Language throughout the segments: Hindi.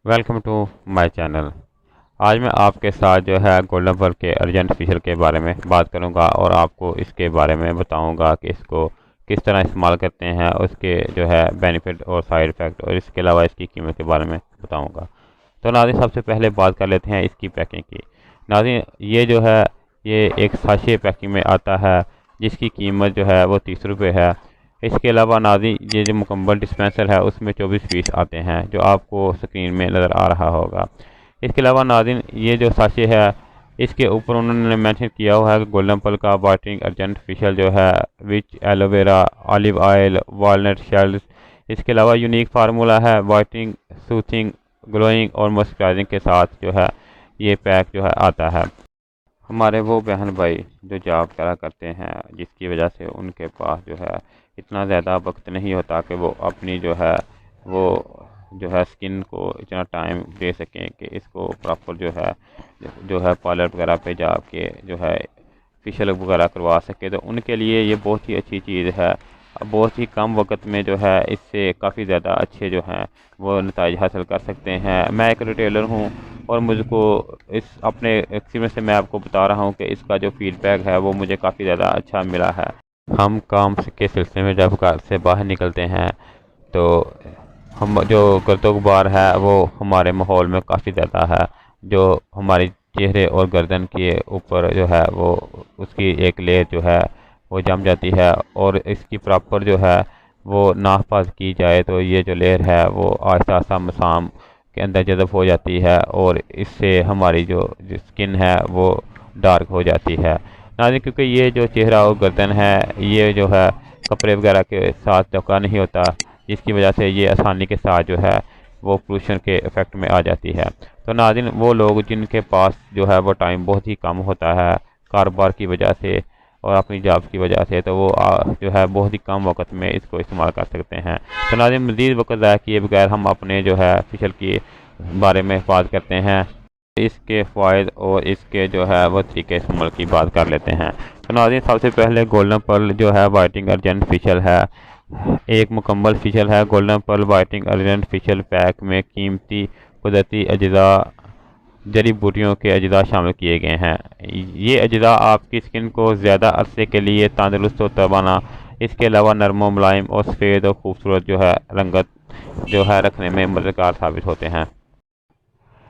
Welcome to my channel. आज मैं आपके साथ जो है गोल्डन पल के अर्जेंट फेशियल के बारे में बात करूंगा और आपको इसके बारे में बताऊंगा कि इसको किस तरह इस्तेमाल करते हैं, उसके जो है बेनिफिट और साइड इफ़ेक्ट, और इसके अलावा इसकी कीमत के बारे में बताऊंगा। तो नाज़रीन, सबसे पहले बात कर लेते हैं इसकी पैकिंग की। नाज़रीन, ये जो है ये एक साशे पैकिंग में आता है जिसकी कीमत जो है वो 30 रुपये है। इसके अलावा नाज़रीन, ये जो मुकम्मल डिस्पेंसर है उसमें 24 पीस आते हैं जो आपको स्क्रीन में नज़र आ रहा होगा। इसके अलावा नाज़रीन, ये जो साशे है इसके ऊपर उन्होंने मेंशन किया हुआ है कि गोल्डन पल का वाटरिंग अर्जेंट फेशियल जो है which aloe vera, olive oil, walnut shells. इसके अलावा यूनिक फार्मूला है वाइटनिंग, सूथिंग, ग्लोइंग और मॉइस्चराइजिंग के साथ जो है ये पैक जो है आता है। हमारे वो बहन भाई जो जॉब करा करते हैं जिसकी वजह से उनके पास जो है इतना ज़्यादा वक्त नहीं होता कि वो अपनी वो जो है स्किन को इतना टाइम दे सकें कि इसको प्रॉपर जो है पार्लर वगैरह पे जाके जो है फेशियल वगैरह करवा सके, तो उनके लिए ये बहुत ही अच्छी चीज़ है। बहुत ही कम वक्त में जो है इससे काफ़ी ज़्यादा अच्छे जो हैं वो नताइज हासिल कर सकते हैं। मैं एक रिटेलर हूँ और मुझको इस अपने एक्सपीरियंस से मैं आपको बता रहा हूँ कि इसका जो फीडबैक है वो मुझे काफ़ी ज़्यादा अच्छा मिला है। हम काम के सिलसिले में जब घर से बाहर निकलते हैं तो हम जो गर्दो गुबार है वो हमारे माहौल में काफ़ी ज़्यादा है, जो हमारे चेहरे और गर्दन के ऊपर जो है वो उसकी एक लेयर जो है वो जम जाती है, और इसकी प्रॉपर जो है वो नाहपास की जाए तो ये जो लेयर है वो आहिस्ता आहिस्ता मसाम के अंदर जज़ब हो जाती है और इससे हमारी जो स्किन है वो डार्क हो जाती है। नाज़रीन, क्योंकि ये जो चेहरा और गर्दन है ये जो है कपड़े वगैरह के साथ ढका नहीं होता, जिसकी वजह से ये आसानी के साथ जो है वो पोल्यूशन के इफ़ेक्ट में आ जाती है। तो नाज़रीन, वो लोग जिनके पास जो है वो टाइम बहुत ही कम होता है कारोबार की वजह से और अपनी जॉब की वजह से, तो वो जो है बहुत ही कम वक्त में इसको इस्तेमाल कर सकते हैं। तो नाज़रीन, मज़ीद वक्त ज़ाया किए बगैर हम अपने जो है फेशियल की बारे में बात करते हैं, इसके फ़ायदे और इसके जो है वो तरीके इस्तेमाल की बात कर लेते हैं। तो नाज़रीन, सबसे पहले गोल्डन पर्ल जो है वाइटनिंग अर्जेंट फेशियल है, एक मुकम्मल फेशियल है। Golden Pearl whitening urgent facial pack में कीमती कुदरती अज्जा, जड़ी बूटियों के अज्जा शामिल किए गए हैं। ये अज्जा आपकी स्किन को ज़्यादा अरसे के लिए तंदुरुस्त और तवाना, इसके अलावा नरम मुलायम और सफ़ेद और खूबसूरत जो है रंगत जो है रखने में मददगार साबित होते हैं।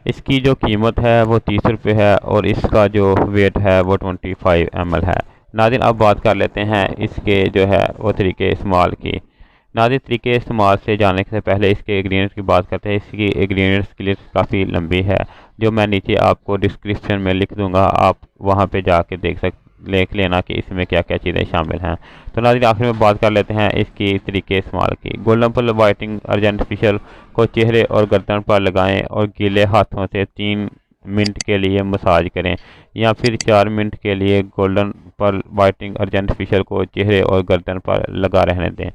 इसकी जो कीमत है वो 30 रुपये है और इसका जो वेट है वो 25 ml है। नाज़रीन, अब बात कर लेते हैं इसके जो है वो तरीके इस्तेमाल की। नाज़रीन, तरीके इस्तेमाल से जाने से पहले इसके इंग्रेडिएंट्स की बात करते हैं। इसकी इंग्रेडिएंट्स की लिस्ट काफ़ी लंबी है जो मैं नीचे आपको डिस्क्रिप्शन में लिख दूंगा, आप वहां पे जाके देख लेना कि इसमें क्या क्या चीज़ें शामिल हैं। तो नाज़रीन, आखिर में बात कर लेते हैं इसकी तरीके इस्तेमाल की। Golden Pearl whitening urgent facial को चेहरे और गर्दन पर लगाएं और गीले हाथों से 3 मिनट के लिए मसाज करें या फिर 4 मिनट के लिए Golden Pearl whitening urgent facial को चेहरे और गर्दन पर लगा रहने दें।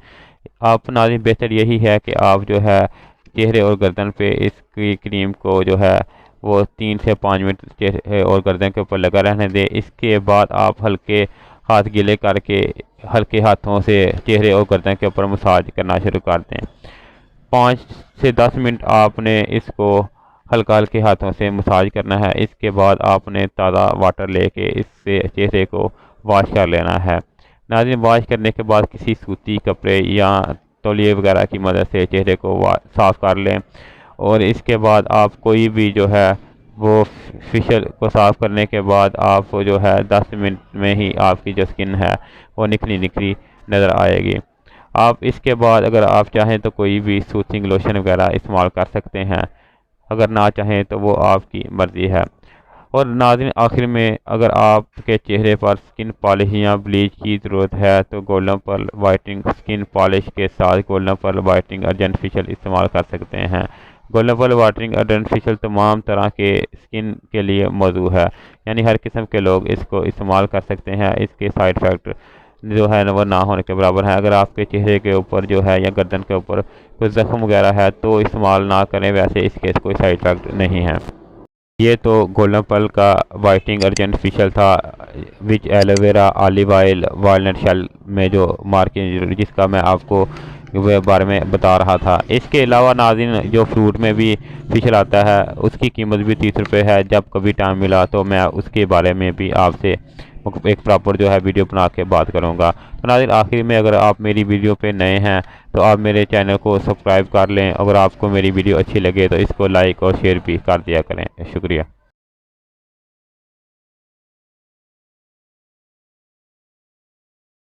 आप नाज़रीन, बेहतर यही है कि आप जो है चेहरे और गर्दन पे इसकी क्रीम को जो है वो 3 से 5 मिनट चेहरे और गर्दन के ऊपर लगा रहने दें। इसके बाद आप हल्के हाथ गीले करके हल्के हाथों से चेहरे और गर्दन के ऊपर मसाज करना शुरू कर दें। 5 से 10 मिनट आपने इसको हल्का हल्के हाथों से मसाज करना है। इसके बाद आपने ताज़ा वाटर लेके इससे चेहरे को वॉश कर लेना है। नाज़रीन, वॉश करने के बाद किसी सूती कपड़े या तौलिए वगैरह की मदद से चेहरे को साफ़ कर लें, और इसके बाद आप कोई भी जो है वो फेशियल को साफ़ करने के बाद आप जो है 10 मिनट में ही आपकी जो स्किन है वो निखरी निखरी नज़र आएगी। आप इसके बाद अगर आप चाहें तो कोई भी सूथिंग लोशन वगैरह इस्तेमाल कर सकते हैं, अगर ना चाहें तो वो आपकी मर्ज़ी है। और नाज़रीन, आखिर में अगर आपके चेहरे पर स्किन पॉलिश या ब्लीच की ज़रूरत है तो golden Pearl whitening skin polish के साथ Golden Pearl whitening urgent facial इस्तेमाल कर सकते हैं। Golden Pearl whitening urgent facial तमाम तरह के स्किन के लिए मौजूद है, यानी हर किस्म के लोग इसको इस्तेमाल कर सकते हैं। इसके साइड इफ़ेक्ट जो है वो ना होने के बराबर है। अगर आपके चेहरे के ऊपर जो है या गर्दन के ऊपर कोई ज़ख्म वगैरह है तो इस्तेमाल ना करें, वैसे इसके कोई साइड इफ़ेक्ट नहीं है। ये तो गोल्डन पर्ल का वाइटनिंग अर्जेंट फेशियल था which aloe vera, olive oil, walnut shell में जो मार्केट जिसका मैं आपको के बारे में बता रहा था। इसके अलावा नाज़रीन जो फ्रूट में भी फिशल आता है उसकी कीमत भी 30 रुपये है। जब कभी टाइम मिला तो मैं उसके बारे में भी आपसे एक प्रॉपर जो है वीडियो बना के बात करूंगा। तो नाज़रीन आखिर में अगर आप मेरी वीडियो पे नए हैं तो आप मेरे चैनल को सब्सक्राइब कर लें। अगर आपको मेरी वीडियो अच्छी लगे तो इसको लाइक और शेयर भी कर दिया करें। शुक्रिया।